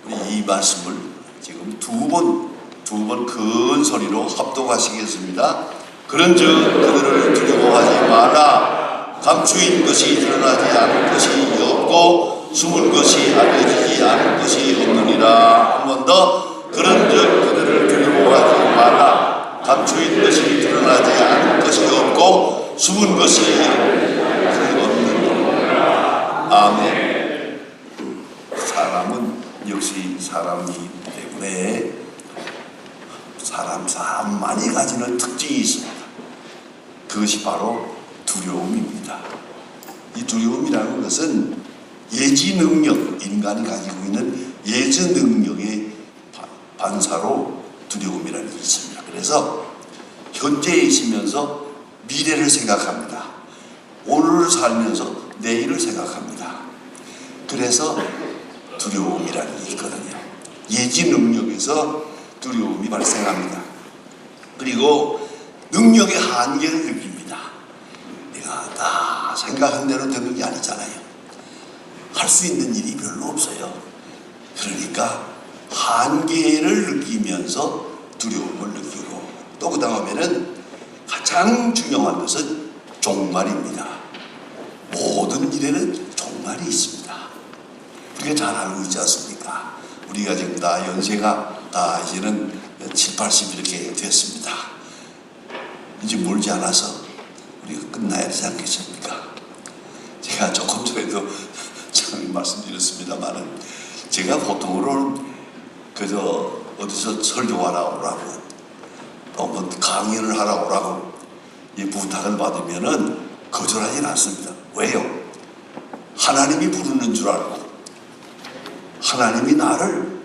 우리 이 말씀을 지금 두 번 큰 소리로 합독하시겠습니다. 그런즉 그들을 두려워하지 마라. 감추인 것이 드러나지 않을 것이 없고 숨은 것이 알려지지 않을 것이 없느니라. 한 번 더. 그런즉 그들을 두려워하지 마라. 감추인 것이 드러나지 않을 것이 없고 숨은 것이 없느니라. 아멘. 사람은 역시 사람이기 때문에 사람만이 가지는 특징이 있습니다. 그것이 바로 두려움입니다. 이 두려움이라는 것은 예지 능력, 인간이 가지고 있는 예지 능력의 반사로 두려움이라는 게 있습니다. 그래서 현재에 있으면서 미래를 생각합니다. 오늘을 살면서 내일을 생각합니다. 그래서 두려움이라는 게 있거든요. 예지 능력에서 두려움이 발생합니다. 그리고 능력의 한계를 느낍니다. 내가 다 생각한 대로 되는 게 아니잖아요. 할 수 있는 일이 별로 없어요. 그러니까 한계를 느끼면서 두려움을 느끼고, 또 그 다음에는 가장 중요한 것은 종말입니다. 모든 일에는 종말이 있습니다. 우리가 잘 알고 있지 않습니까? 우리가 지금 다 연세가 다 이제는 7, 80 이렇게 됐습니다. 이제 멀지 않아서 우리가 끝나야 되지 않겠습니까? 제가 조금 전에도 참 말씀드렸습니다만은, 제가 보통으로는 그저 어디서 설교하라 오라고 또 뭐 강연을 하라 오라고 이 부탁을 받으면은 거절하지는 않습니다. 왜요? 하나님이 부르는 줄 알고 하나님이 나를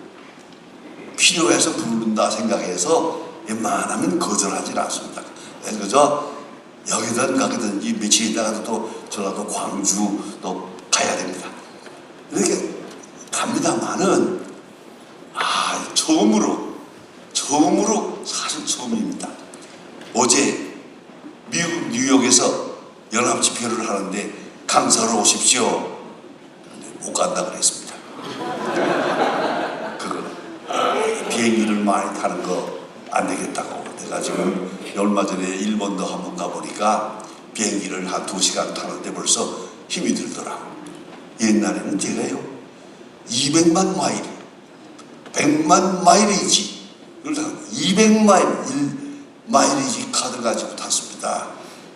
필요해서 부른다 생각해서 웬만하면 거절하지 않습니다. 그래서 여기든 가기든지 며칠 있다가도 또 전라도 광주 또 가야 됩니다. 이렇게 갑니다만은 처음으로 사실 처음입니다. 어제 미국 뉴욕에서 연합 집회를 하는데 강사로 오십시오. 못 간다 그랬습니다. 비행기를 많이 타는 거 안 되겠다고. 내가 지금 얼마 전에 일본도 한번 가보니까 비행기를 한 2시간 타는데 벌써 힘이 들더라고. 옛날에는 제가요 200만 마일 100만 마일이지 200마일 마일이지 카드 가지고 탔습니다.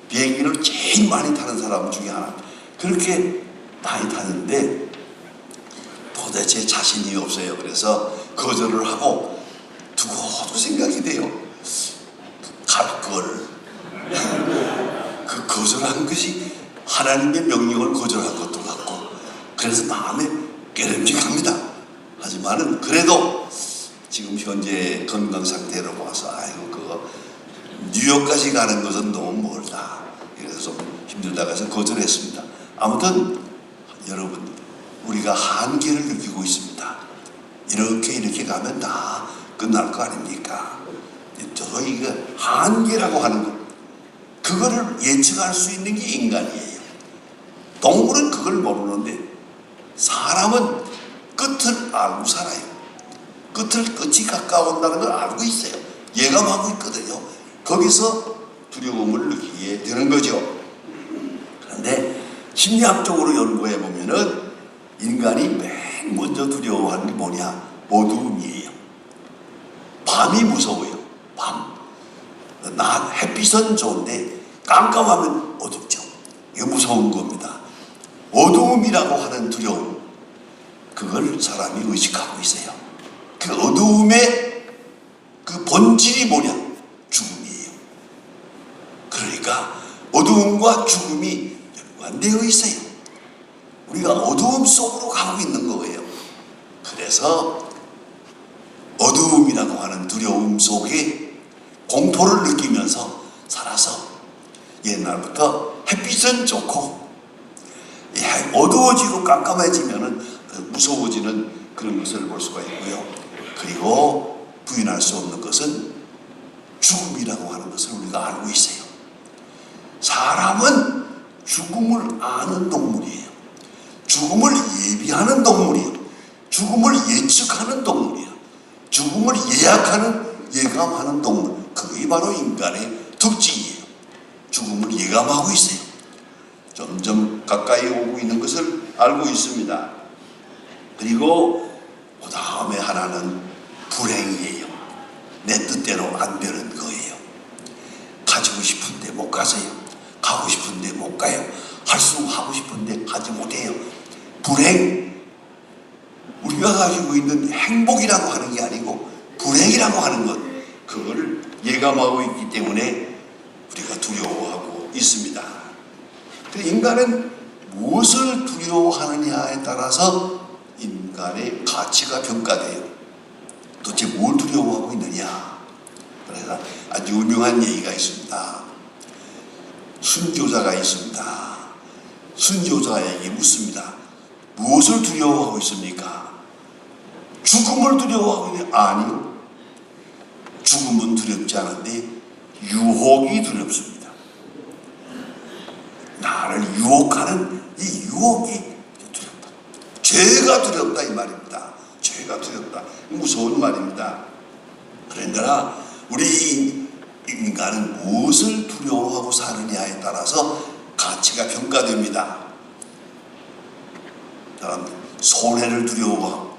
비행기를 제일 많이 타는 사람 중에 하나. 그렇게 많이 타는데 도대체 자신이 없어요. 그래서 거절을 하고 두고도 생각이 돼요. 갈걸. 그 거절한 것이 하나님의 명령을 거절한 것도 같고, 그래서 마음에 깨름직합니다. 하지만은 그래도 지금 현재 건강 상태로 봐서 그거 뉴욕까지 가는 것은 너무 멀다. 그래서 좀 힘들다고 해서 거절했습니다. 아무튼 여러분, 우리가 한계를 느끼고 있습니다. 이렇게 가면 다 끝날 거 아닙니까? 저희가 한계라고 하는 것, 그거를 예측할 수 있는 게 인간이에요. 동물은 그걸 모르는데 사람은 끝을 알고 살아요. 끝이 가까운다는 걸 알고 있어요. 예감하고 있거든요. 거기서 두려움을 느끼게 되는 거죠. 그런데 심리학적으로 연구해 보면은 인간이 맨 먼저 두려워하는 게 뭐냐? 어두움이에요. 밤이 무서워요. 밤. 햇빛은 좋은데 깜깜하면 어둡죠. 이게 무서운 겁니다. 어두움이라고 하는 두려움, 그걸 사람이 의식하고 있어요. 그 어두움의 그 본질이 뭐냐? 죽음이에요. 그러니까 어두움과 죽음이 연관되어 있어요. 우리가 어두움 속으로 가고 있는 거예요. 그래서 어두움이라고 하는 두려움 속에 공포를 느끼면서 살아서 옛날부터 햇빛은 좋고 어두워지고 깜깜해지면은 무서워지는 그런 것을 볼 수가 있고요. 그리고 부인할 수 없는 것은 죽음이라고 하는 것을 우리가 알고 있어요. 사람은 죽음을 아는 동물이에요. 죽음을 예비하는 동물이에요. 죽음을 예측하는 동물이야. 죽음을 예감하는 동물. 그게 바로 인간의 특징이에요. 죽음을 예감하고 있어요. 점점 가까이 오고 있는 것을 알고 있습니다. 그리고 그 다음에 하나는 불행이에요. 내 뜻대로 안 되는 거예요. 가지고 싶은데 못 가서요. 가고 싶은데 못 가요. 하고 싶은데 하지 못해요. 불행. 우리가 가지고 있는 행복이라고 하는 게 아니고 불행이라고 하는 것, 그걸 예감하고 있기 때문에 우리가 두려워하고 있습니다. 인간은 무엇을 두려워하느냐에 따라서 인간의 가치가 평가돼요. 도대체 뭘 두려워하고 있느냐. 그래서 아주 유명한 얘기가 있습니다. 순교자가 있습니다. 순교자에게 묻습니다. 무엇을 두려워하고 있습니까? 죽음을 두려워하고 있느냐? 아니요. 죽음은 두렵지 않은데 유혹이 두렵습니다. 나를 유혹하는 이 유혹이 두렵다. 죄가 두렵다 이 말입니다. 죄가 두렵다. 무서운 말입니다. 그러나 우리 인간은 무엇을 두려워하고 사느냐에 따라서 가치가 평가됩니다. 손해를 두려워하고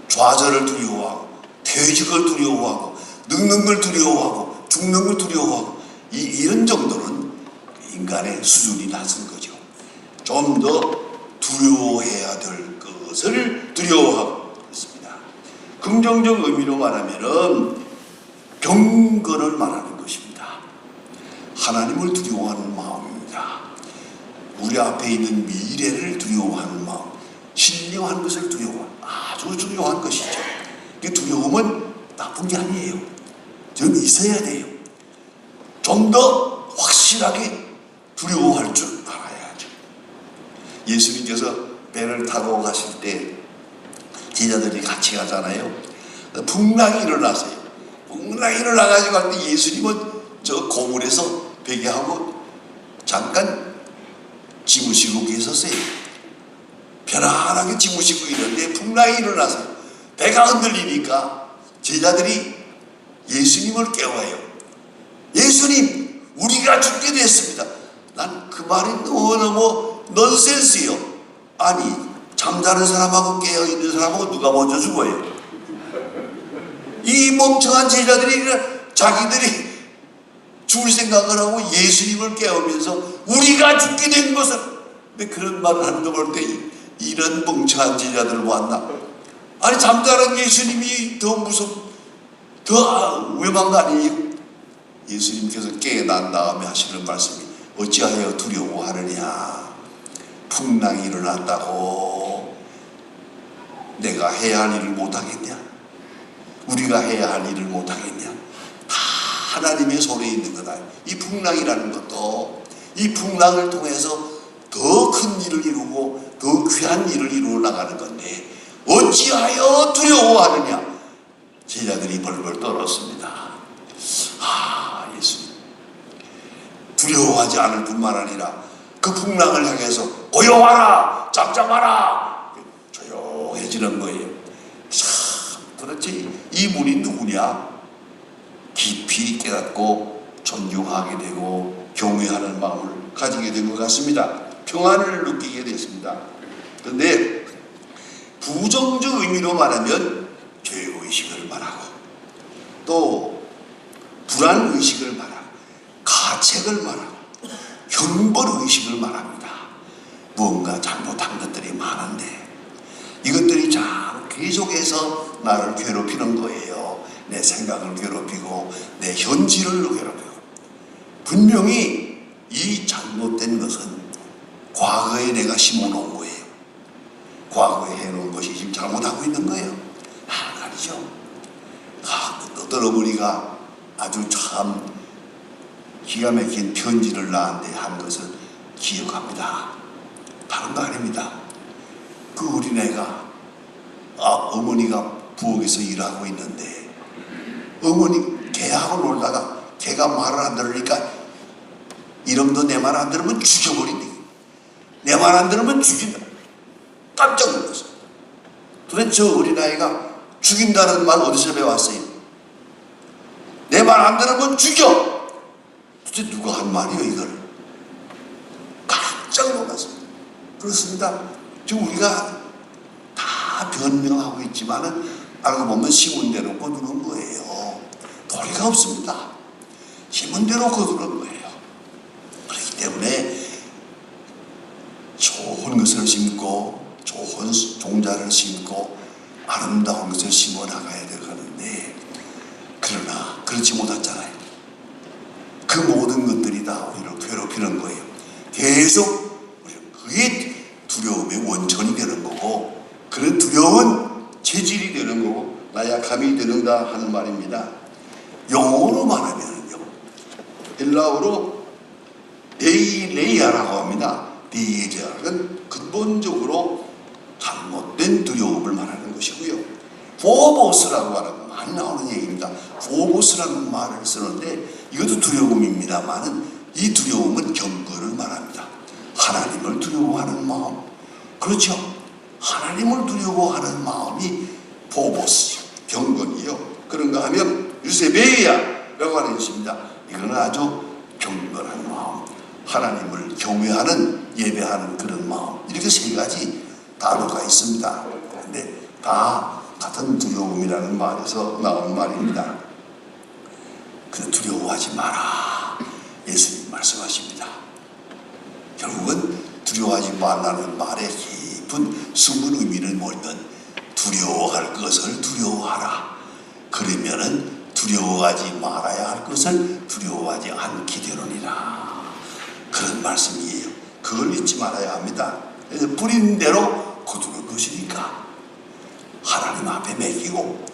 좌절을 두려워하고 퇴직을 두려워하고 늙는 걸 두려워하고 죽는 걸 두려워하고 이런 정도는 인간의 수준이 낮은 거죠. 좀 더 두려워해야 될 것을 두려워하고 있습니다. 긍정적 의미로 말하면은 경건을 말하는 것입니다. 하나님을 두려워하는 마음입니다. 우리 앞에 있는 미래를 두려워하는 마음, 신령한 것을 아주 중요한 것이죠. 이 두려움은 나쁜 게 아니에요. 좀 있어야 돼요. 좀 더 확실하게 두려워할 줄 알아야죠. 예수님께서 배를 타고 가실 때 제자들이 같이 가잖아요. 풍랑이 일어났어요. 풍랑이 일어나가지고 갈 때 예수님은 저 고물에서 베개하고 잠깐 지무시고 계셨어요. 편안하게 지무시고 있는데 풍랑이 일어나서 배가 흔들리니까 제자들이 예수님을 깨워요. 예수님, 우리가 죽게 됐습니다. 난 그 말이 너무너무 넌센스요. 아니, 잠자는 사람하고 깨어있는 사람하고 누가 먼저 죽어요? 이 멍청한 제자들이 자기들이 죽을 생각을 하고 예수님을 깨우면서 우리가 죽게 된 것을, 근데 그런 말을 하는 거 볼 때 이런 멍청한 제자들을 보았나? 아니, 잠자는 예수님이 더 더 위험한 거 아니에요? 예수님께서 깨어난 다음에 하시는 말씀이 어찌하여 두려워하느냐. 풍랑이 일어났다고 내가 해야 할 일을 못하겠냐? 우리가 해야 할 일을 못하겠냐? 다 하나님의 손에 있는 거다. 이 풍랑이라는 것도 이 풍랑을 통해서 더 큰 일을 이루고 더 귀한 일을 이루어 나가는 건데 어찌하여 두려워하느냐. 제자들이 벌벌 떨었습니다. 예수님, 두려워하지 않을 뿐만 아니라 그 풍랑을 향해서 고요하라, 잠잠하라, 조용해지는 거예요. 참, 도대체 이분이 누구냐? 깊이 깨닫고 존중하게 되고 경외하는 마음을 가지게 된 것 같습니다. 평안을 느끼게 됐습니다. 그런데 부정적 의미로 말하면 죄의식을 말하고 또 불안의식을 말하고 가책을 말하고 형벌의식을 말합니다. 무언가 잘못한 것들이 많은데 이것들이 참 계속해서 나를 괴롭히는 거예요. 내 생각을 괴롭히고 내 현실을 괴롭히고 분명히 이 잘못된 것은 과거에 내가 심어놓은 거예요. 과거에 해놓은 것이 지금 잘못하고 있는 거예요. 아니죠. 어떤 어머니가 아주 참 기가 막힌 편지를 나한테 한 것을 기억합니다. 다른 거 아닙니다. 그 어린애가 어머니가 부엌에서 일하고 있는데 어머니 개하고 놀다가 개가 말을 안 들으니까 이놈도 내 말 안 들으면 죽여버린다. 내 말 안 들으면 죽인다. 깜짝 놀랐어. 도대체 저 어린아이가 죽인다는 말 어디서 배웠어요? 내 말 안 들으면 죽여! 도대체 누가 한 말이에요 이걸? 깜짝 놀랐습니다. 그렇습니다. 지금 우리가 다 변명하고 있지만은 알고 보면 심은 대로 거두는 거예요. 도리가 없습니다. 심은 대로 거두는 거예요. 그렇기 때문에 좋은 것을 심고 좋은 종자를 심고 아름다운 것을 심어 나가야 되겠는데, 그러나 그렇지 못했잖아요. 그 모든 것들이 다 우리를 괴롭히는 거예요. 계속 그게 두려움의 원천이 되는 거고, 그런 두려움은 체질이 되는 거고 나약함이 되는다 하는 말입니다. 영어로 말하면요, 헬라어로 데이레이아라고 합니다. 데이레이아는 근본적으로 잘못된 두려움을 말하는 것이고요. 포보스라고 하는 많이 나오는 얘기입니다. 포보스라는 말을 쓰는데 이것도 두려움입니다만은 이 두려움은 경건을 말합니다. 하나님을 두려워하는 마음. 그렇죠. 하나님을 두려워하는 마음이 포보스, 경건이요. 그런가 하면 유세베이아라고 하는 것입니다. 이거는 아주 경건한 마음, 하나님을 경외하는, 예배하는 그런 마음. 이렇게 세 가지 단어가 있습니다. 그런데 다 같은 두려움이라는 말에서 나온 말입니다. 그 두려워하지 마라, 예수님 말씀하십니다. 결국은 두려워하지 말라는 말의 깊은 숨은 의미를 모르면 두려워할 것을 두려워하라. 그러면은 두려워하지 말아야 할 것을 두려워하지 않게 되느니라. 그런 말씀이에요. 그걸 잊지 말아야 합니다. 그래서 뿌린 대로 거두는 것이니까 하나님 앞에 맡기고,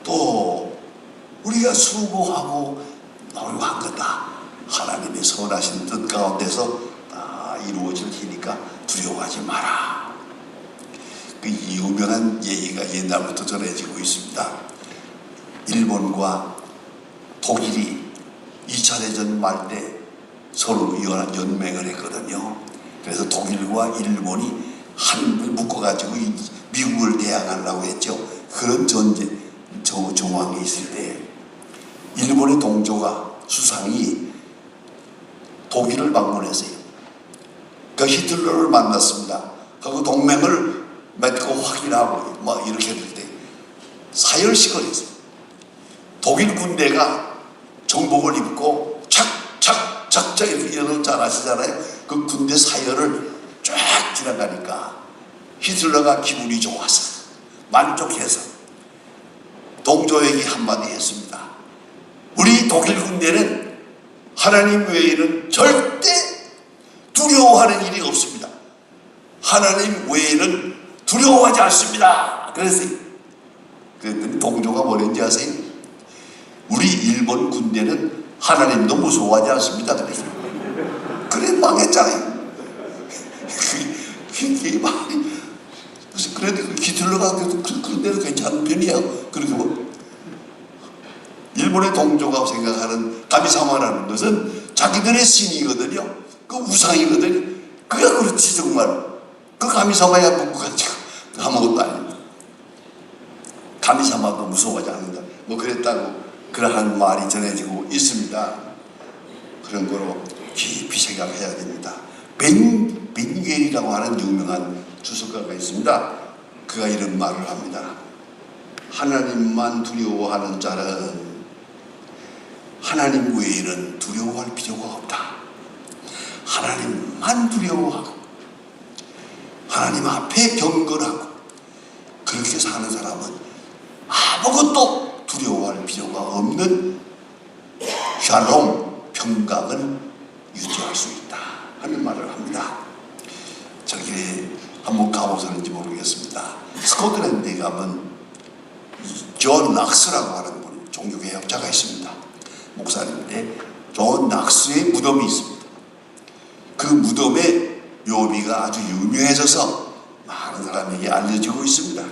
또 우리가 수고하고 노력한 거다 하나님의 선하신 뜻 가운데서 다 이루어질 테니까 두려워하지 마라. 그 유명한 얘기가 옛날부터 전해지고 있습니다. 일본과 독일이 2차 대전 말 때 서로 연맹을 했거든요. 그래서 독일과 일본이 한을 묶어가지고 미국을 대항하려고 했죠. 그런 전쟁 정황이 있을 때 일본의 동조가 수상이 독일을 방문했어요. 그 히틀러를 만났습니다. 그 동맹을 맺고 확인하고 막 이렇게 될 때 사열식을 했어요. 독일 군대가 정복을 입고 착착 이런 잘 아시잖아요. 그 군대 사열을 쫙 지나가니까 히틀러가 기분이 좋아서 만족해서 동조에게 한마디 했습니다. 우리 독일 군대는 하나님 외에는 절대 두려워하는 일이 없습니다. 하나님 외에는 두려워하지 않습니다. 그랬더니 동조가 뭐랬는지 아세요? 우리 일본 군대는 하나님도 무서워하지 않습니다. 그래 망했잖아요. 그게 말이. 그래도 히틀러가 그런 데는 괜찮은 편이야. 그리고 일본의 동조가 생각하는 가미사마라는 것은 자기들의 신이거든요. 그 우상이거든요. 그가 그렇지 정말. 그 가미사마야 묶어가지고 아무것도 아닙니다. 가미사마도 무서워하지 않는다. 뭐 그랬다고 그러한 말이 전해지고 있습니다. 그런 거로 깊이 생각해야 됩니다. 벤겔이라고 하는 유명한 주석가가 있습니다. 그가 이런 말을 합니다. 하나님만 두려워하는 자는 하나님 외에는 두려워할 필요가 없다. 하나님만 두려워하고 하나님 앞에 경건하고 그렇게 사는 사람은 아무것도 두려워할 필요가 없는 샬롬, 평강을 유지할 수 있다 하는 말을 합니다. 저기 한번 가보셨는지 모르겠습니다. 스코틀랜드에 가면 존 낙스라고 하는 분, 종교개혁자가 있습니다. 목사님인데 존 낙스의 무덤이 있습니다. 그 무덤의 묘비가 아주 유명해져서 많은 사람에게 알려지고 있습니다.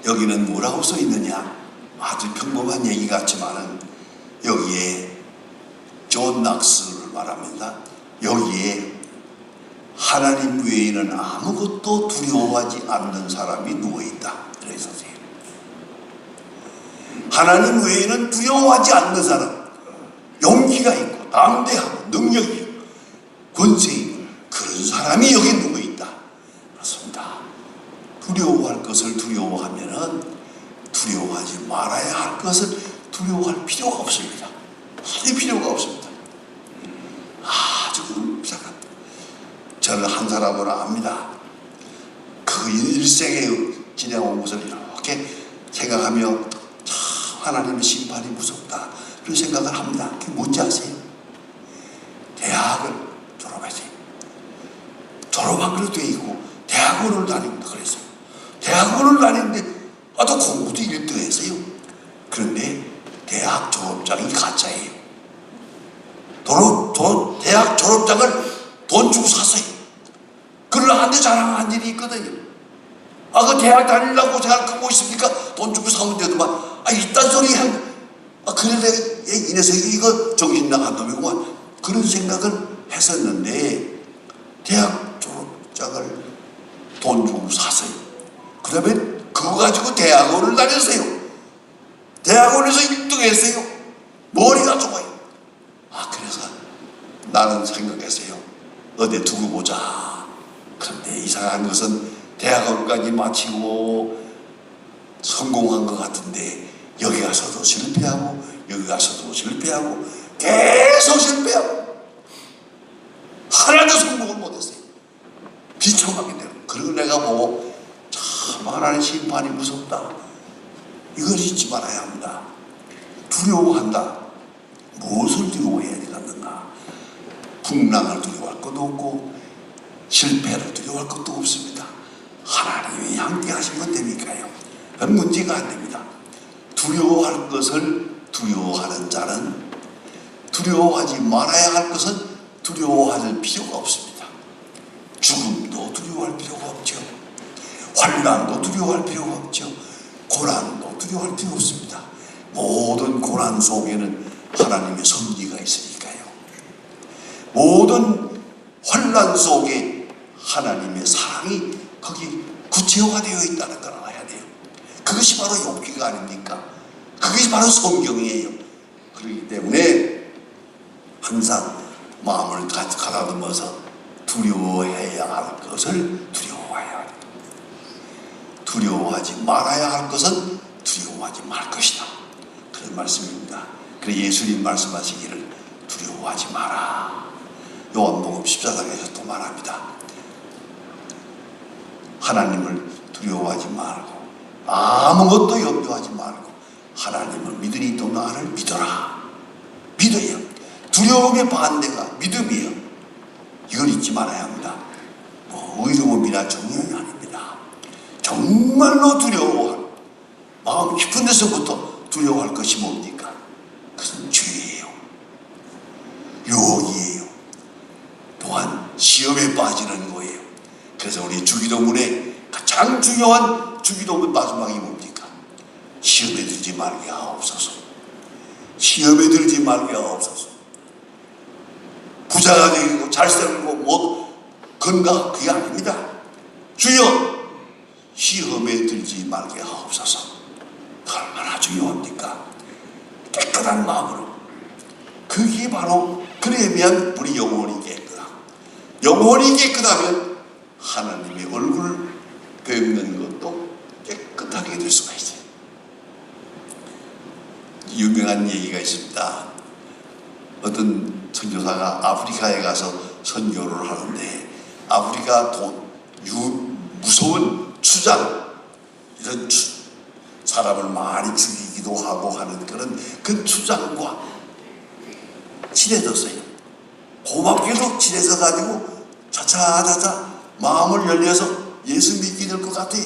여기는 뭐라고 써 있느냐? 아주 평범한 얘기 같지만은 여기에 존 낙스를 말합니다. 여기에 하나님 외에는 아무것도 두려워하지 않는 사람이 누워있다. 하나님 외에는 두려워하지 않는 사람, 용기가 있고 담대하고 능력이 있고 권세 있고 그런 사람이 여기 누구 있다? 그렇습니다. 두려워할 것을 두려워하면은 두려워하지 말아야 할 것을 두려워할 필요가 없습니다. 전혀 필요가 없습니다. 아주 음삭한 저는 한 사람으로 압니다. 그 일생에 지내온 것을 이렇게 생각하며 참 하나님의 심판이 무섭다 그런 생각을 합니다. 그게 뭔지 아세요? 대학을 졸업했어요. 졸업한 걸로 돼 있고 대학원을 다닌다 그랬어요. 대학원을 다니는데 또 공부도 1등 했어요. 그런데 대학 졸업장이 가짜예요. 대학 졸업장을 돈 주고 샀어요. 그걸 한테 자랑한 일이 있거든요. 그 대학 다니려고 제가 갖고 있습니까? 돈 주고 사면 되더만. 이딴 소리 그래, 이 녀석이 이거 정신 나간 놈이구만. 그런 생각을 했었는데, 대학 졸업장을 돈 주고 샀어요. 그 다음에 그거 가지고 대학원을 다녔어요. 대학원에서 1등 했어요. 머리가 좋아요. 그래서 나는 생각했어요. 어디 두고 보자. 그런데 이상한 것은 대학원까지 마치고 성공한 것 같은데 여기 가서도 실패하고 여기 가서도 실패하고 계속 실패하고 하나도 성공을 못했어요. 비참하게 되고. 그리고 내가 보고 참 하나님의 심판이 무섭다. 이걸 잊지 말아야 합니다. 두려워한다. 무엇을 두려워해야 되겠는가? 풍랑을 두려워할 것도 없고 실패를 두려워할 것도 없습니다. 하나님이 함께 하시면 되니까요. 그건 문제가 안 됩니다. 두려워할 것을 두려워하는 자는 두려워하지 말아야 할 것은 두려워할 필요가 없습니다. 죽음도 두려워할 필요가 없죠. 환난도 두려워할 필요가 없죠. 고난도 두려워할 필요 없습니다. 모든 고난 속에는 하나님의 섭리가 있으니까요. 모든 환난 속에 하나님의 사랑이 거기 구체화되어 있다는 걸 알아야 돼요. 그것이 바로 용기가 아닙니까? 그것이 바로 성경이에요. 그렇기 때문에 항상 마음을 가다듬어서 두려워해야 할 것을 두려워해야 합니다. 두려워하지 말아야 할 것은 두려워하지 말 것이다. 그런 말씀입니다. 그래서 예수님 말씀하시기를 두려워하지 마라. 요한복음 14장에서 또 말합니다. 하나님을 두려워하지 말고 아무것도 염려하지 말고 하나님을 믿으니 또 나를 믿어라. 믿어요. 두려움의 반대가 믿음이에요. 이걸 잊지 말아야 합니다. 의로움이나 정의는 아닙니다. 정말로 두려워할 마음 깊은 데서부터 두려워할 것이 뭡니까? 그것은 죄예요. 유혹이에요. 또한 시험에 빠지는 거예요. 그래서 우리 주기도문에 가장 중요한 주기도문 마지막이 뭡니까? 시험에 들지 말게 하옵소서. 시험에 들지 말게 하옵소서. 부자가 되고 잘 살고 뭐 건강 그게 아닙니다. 주여 시험에 들지 말게 하옵소서. 얼마나 중요합니까? 깨끗한 마음으로. 그게 바로 그래야만 우리 영혼이 깨끗하고 영혼이 깨끗하면 하나님의 얼굴을 뵙는 것도 깨끗하게 될 수가 있어요. 유명한 얘기가 있습니다. 어떤 선교사가 아프리카에 가서 선교를 하는데 아프리카 무서운 추장 이런 사람을 많이 죽이기도 하고 하는 그런 그 추장과 친해졌어요. 고맙게도 친해져 가지고 차차차차 마음을 열려서 예수 믿게 될 것 같아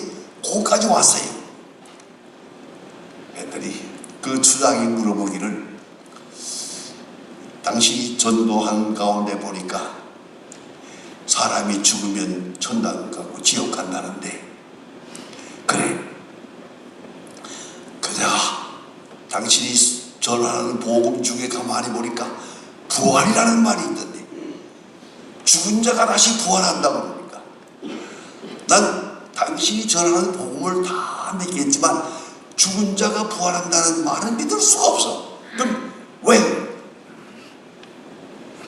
거기까지 왔어요. 했더니 그 추장이 물어보기를 당신이 전도한 가운데 보니까 사람이 죽으면 천당 가고 지옥 간다는데 그래 그대가 당신이 전하는 복음 중에 가만히 보니까 부활이라는 말이 있던데 죽은 자가 다시 부활한다고 합니까? 난 당신이 전하는 복음을 다 믿겠지만 죽은 자가 부활한다는 말은 믿을 수가 없어. 그럼 왜?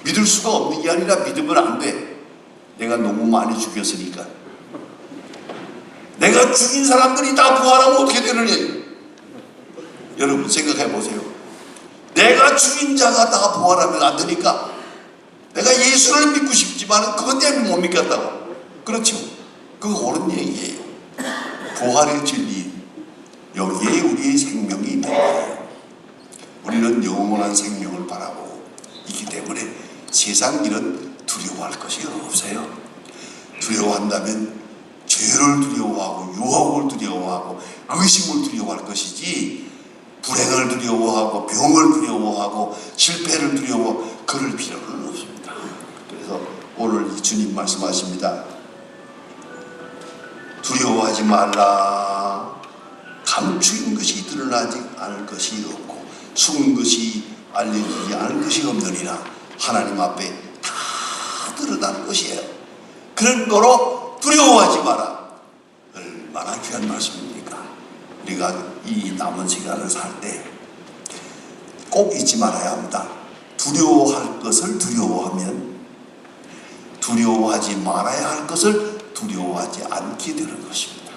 믿을 수가 없는 게 아니라 믿으면 안 돼. 내가 너무 많이 죽였으니까. 내가 죽인 사람들이 다 부활하면 어떻게 되느냐. 여러분 생각해 보세요. 내가 죽인 자가 다 부활하면 안 되니까 내가 예수를 믿고 싶지만 그것 때문에 못 믿겠다고. 그렇죠. 그거 옳은 얘기예요. 부활의 진리, 여기에 우리의 생명이 있는 거예요. 우리는 영원한 생명을 바라보고 있기 때문에 세상 일은 두려워할 것이 없어요. 두려워한다면 죄를 두려워하고 유혹을 두려워하고 의심을 두려워할 것이지, 불행을 두려워하고 병을 두려워하고 실패를 두려워 그럴 필요는 없습니다. 그래서 오늘 주님 말씀하십니다. 두려워하지 말라. 감추인 것이 드러나지 않을 것이 없고 숨은 것이 알려지지 않을 것이 없느니라. 하나님 앞에 다 드러나는 것이에요. 그런 거로 두려워하지 마라. 얼마나 귀한 말씀입니까? 우리가 이 남은 시간을 살 때 꼭 잊지 말아야 합니다. 두려워할 것을 두려워하면 두려워하지 말아야 할 것을 두려워하지 않게 되는 것입니다.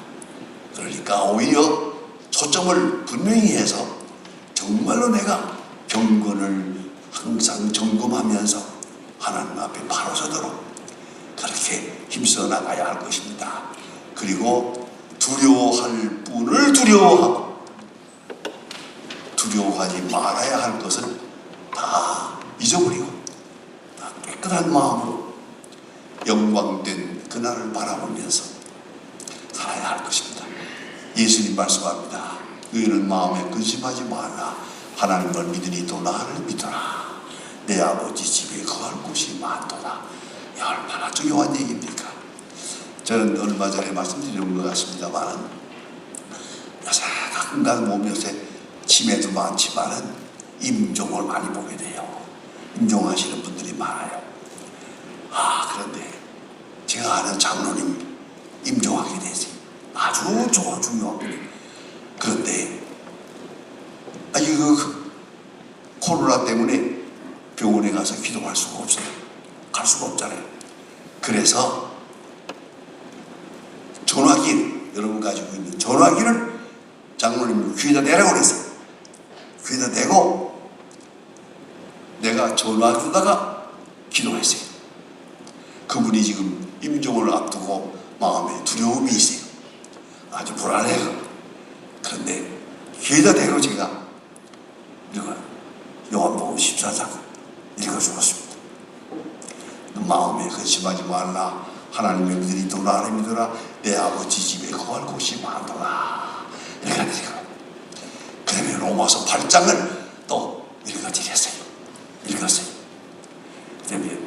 그러니까 오히려 초점을 분명히 해서 정말로 내가 경건을 항상 점검하면서 하나님 앞에 바로 서도록 그렇게 힘써 나가야 할 것입니다. 그리고 두려워할 분을 두려워하고 두려워하지 말아야 할 것을 다 잊어버리고 다 깨끗한 마음으로 영광된 그날을 바라보면서 살아야 할 것입니다. 예수님 말씀합니다. 너희는 마음에 근심하지 말라. 하나님을 믿으니 또 나를 믿어라. 내 아버지 집에 거할 곳이 많도다. 얼마나 중요한 얘기입니까? 저는 얼마 전에 말씀드린 것 같습니다만, 요새 가끔가끔 몸 요새 치매도 많지만은 임종을 많이 보게 돼요. 임종하시는 분들이 많아요. 그런데 제가 아는 장로님 임종하게 됐어요. 아주 중요한 분이. 그런데 이거 코로나 때문에 병원에 가서 기도할 수가 없어요. 갈 수가 없잖아요. 그래서 전화기, 여러분 가지고 있는 전화기를 장로님 귀에다 내라고 그랬어요. 귀에다 대고 내가 전화기로다가 기도했어요. 그분이 지금 임종을 앞두고 마음에 두려움이 있어요. 아주 불안해요. 그런데 귀에다 대고 제가 요한복음 14장 읽어주었습니다. 마음에 근심하지 말라. 하나님의 믿으니 또 나를 믿어라. 내 아버지 집에 거할 곳이 많도다. 이렇게 하니까 그러면 로마서 8장을 또 읽어드렸어요. 그러면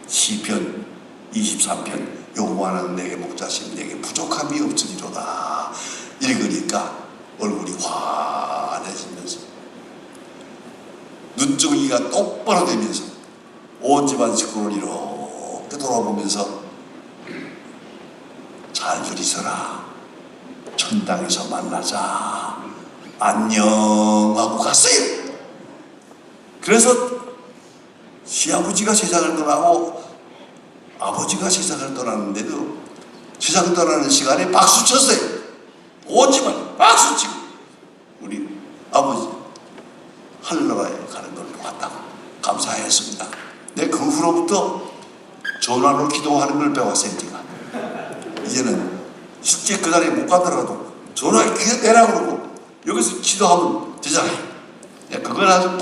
시편 23편 여호와는 내게 목자신 내게 부족함이 없으리로다. 읽으니까 얼굴이 환해지면서 눈덩이가 똑바로 되면서 온 집안 식구를 이렇게 돌아보면서 잘 들이서라. 천당에서 만나자. 안녕하고 갔어요. 그래서 시아버지가 세상을 떠나고 아버지가 세상을 떠났는데도 세상을 떠나는 시간에 박수 쳤어요. 온 집안 박수 치고 우리 아버지 하늘나라에 가는 걸 보았다고 감사했습니다. 내 그 후로부터 전화로 기도하는 걸 배웠어요. 제가 이제는 실제 그 자리에 못 가더라도 전화에 귀에 대라고 그러고 여기서 기도하면 되잖아요. 그걸 아주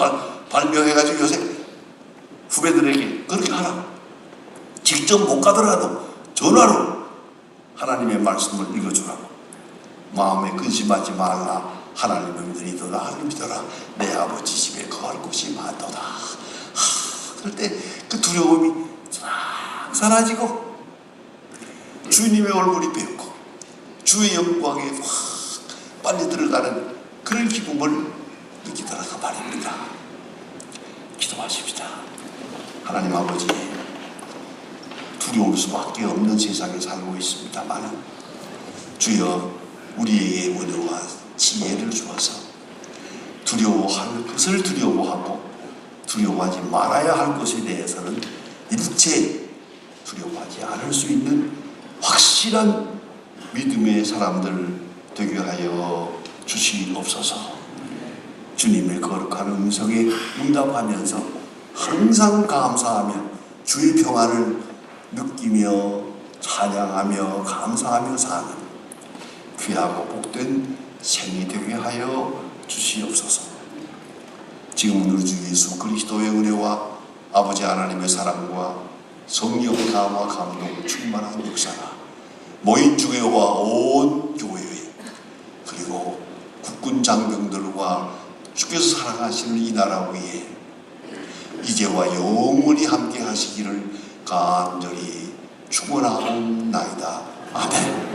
발명해가지고 요새 후배들에게 그렇게 하라. 직접 못 가더라도 전화로 하나님의 말씀을 읽어주라고. 마음에 근심하지 말라. 하나님을 믿으니 또 나를 믿어라. 내 아버지 집에 거할 곳이 많도다. 그럴 때 그 두려움이 싹 사라지고 주님의 얼굴이 배우고 주의 영광에 확 빨리 들어가는 그런 기쁨을 느끼더라고 말입니다. 기도하십시다. 하나님 아버지, 두려울 수밖에 없는 세상에 살고 있습니다만 주여 우리에게 은혜와 지혜를 주어서 두려워할 것을 두려워하고 두려워하지 말아야 할 것에 대해서는 일체 두려워하지 않을 수 있는 확실한 믿음의 사람들 되게 하여 주시옵소서. 주님의 거룩한 음성에 응답하면서 항상 감사하며 주의 평안을 느끼며 찬양하며 감사하며 사는 귀하고 복된 생이 되게 하여 주시옵소서. 지금 우리 주 예수 그리스도의 은혜와 아버지 하나님의 사랑과 성령의 감화 감동 충만한 역사가 모인 주교와 온 교회에 그리고 국군 장병들과 주께서 사랑하시는 이 나라 위에 이제와 영원히 함께 하시기를 간절히 축원하옵나이다. 아멘.